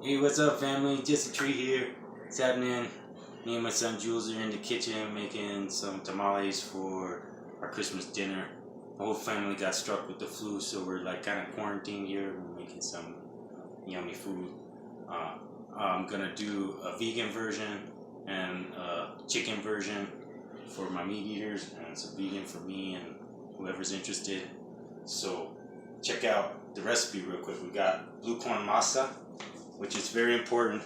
Hey, what's up, family? Just a tree here. What's happening? Me and my son Jules are in the kitchen making some tamales for our Christmas dinner. The whole family got struck with the flu, so we're like kind of quarantined here. We're making some yummy food. I'm gonna do a vegan version and a chicken version for my meat eaters, and some vegan for me and whoever's interested. So check out the recipe real quick. We got blue corn masa, which is very important.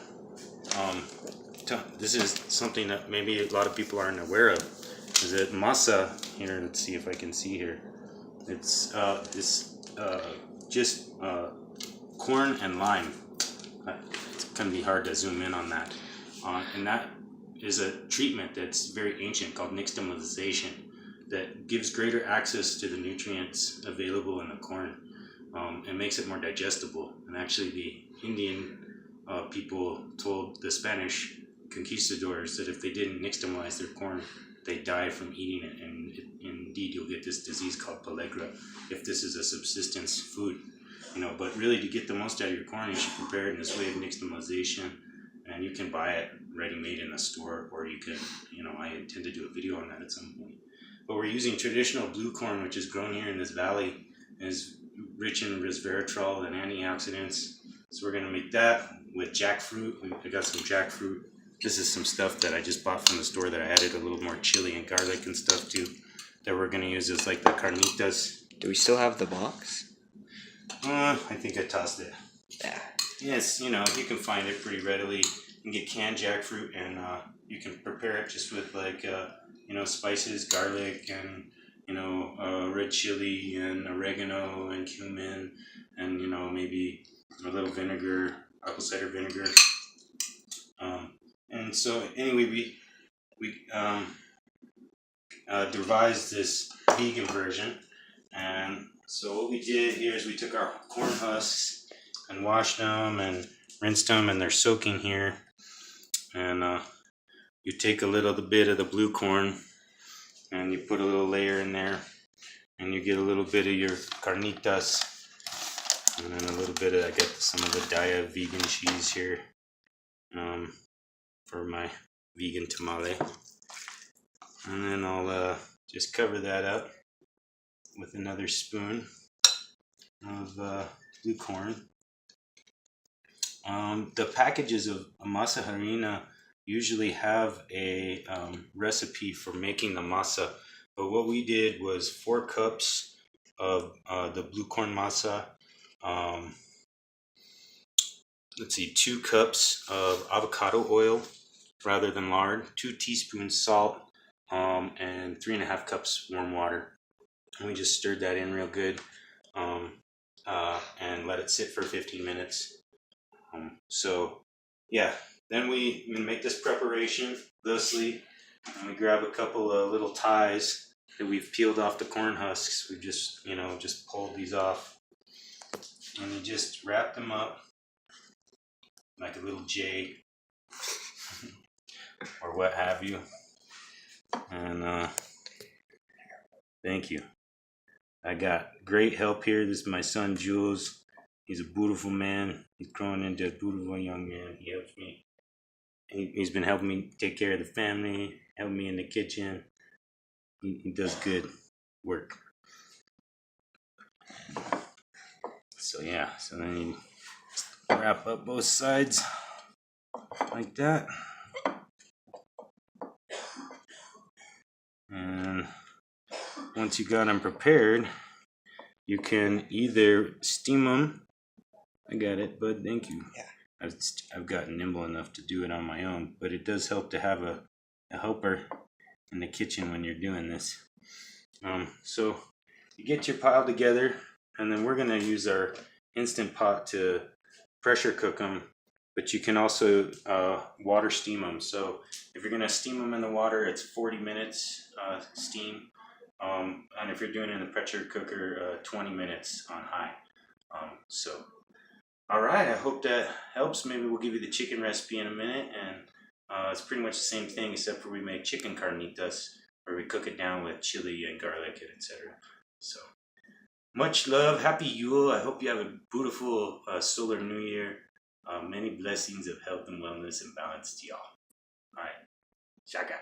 Um, this is something that maybe a lot of people aren't aware of. Is that masa here? Let's see if I can see here. It's just corn and lime. It's gonna be hard to zoom in on that. And that is a treatment that's very ancient called nixtamalization that gives greater access to the nutrients available in the corn and makes it more digestible. And actually, the Indian people told the Spanish conquistadors that if they didn't nixtamalize their corn, they die from eating it, and indeed you'll get this disease called pellagra if this is a subsistence food. But really, to get the most out of your corn, you should prepare it in this way of nixtamalization, and you can buy it ready-made in a store, or you can, I intend to do a video on that at some point. But we're using traditional blue corn, which is grown here in this valley, and is rich in resveratrol and antioxidants. So we're gonna make that with jackfruit. I got some jackfruit. This is some stuff that I just bought from the store that I added a little more chili and garlic and stuff to, that we're gonna use as like the carnitas. Do we still have the box? I think I tossed it. Yeah. Yes, you can find it pretty readily. You can get canned jackfruit, and you can prepare it just with like spices, garlic, and red chili and oregano and cumin, and maybe a little vinegar, apple cider vinegar. And so anyway, we devised this vegan version. And so what we did here is we took our corn husks and washed them and rinsed them, and they're soaking here. And you take a little bit of the blue corn and you put a little layer in there, and you get a little bit of your carnitas, and then a little bit of, I got some of the Daya vegan cheese here for my vegan tamale. And then I'll just cover that up with another spoon of blue corn. The packages of masa harina usually have a recipe for making the masa, but what we did was 4 cups of the blue corn masa. 2 cups of avocado oil rather than lard, 2 teaspoons salt, and 3.5 cups warm water. And we just stirred that in real good and let it sit for 15 minutes. Then we make this preparation thusly, and we grab a couple of little ties that we've peeled off the corn husks. We just pulled these off, and you just wrap them up like a little J or what have you. And thank you. I got great help here. This is my son Jules. He's a beautiful man. He's growing into a beautiful young man. He helps me. He's been helping me take care of the family, helping me in the kitchen. He does good work. So then you wrap up both sides like that. And once you got them prepared, you can either steam them. I got it, bud. Thank you. Yeah. I've gotten nimble enough to do it on my own, but it does help to have a helper in the kitchen when you're doing this. So you get your pile together, and then we're going to use our Instant Pot to pressure cook them, but you can also water steam them. So if you're going to steam them in the water, it's 40 minutes steam. And if you're doing it in the pressure cooker, 20 minutes on high. All right, I hope that helps. Maybe we'll give you the chicken recipe in a minute, and it's pretty much the same thing, except for we make chicken carnitas, where we cook it down with chili and garlic, and etc. So, much love, happy Yule. I hope you have a beautiful solar new year. May many blessings of health and wellness and balance to y'all. All right. Shaka.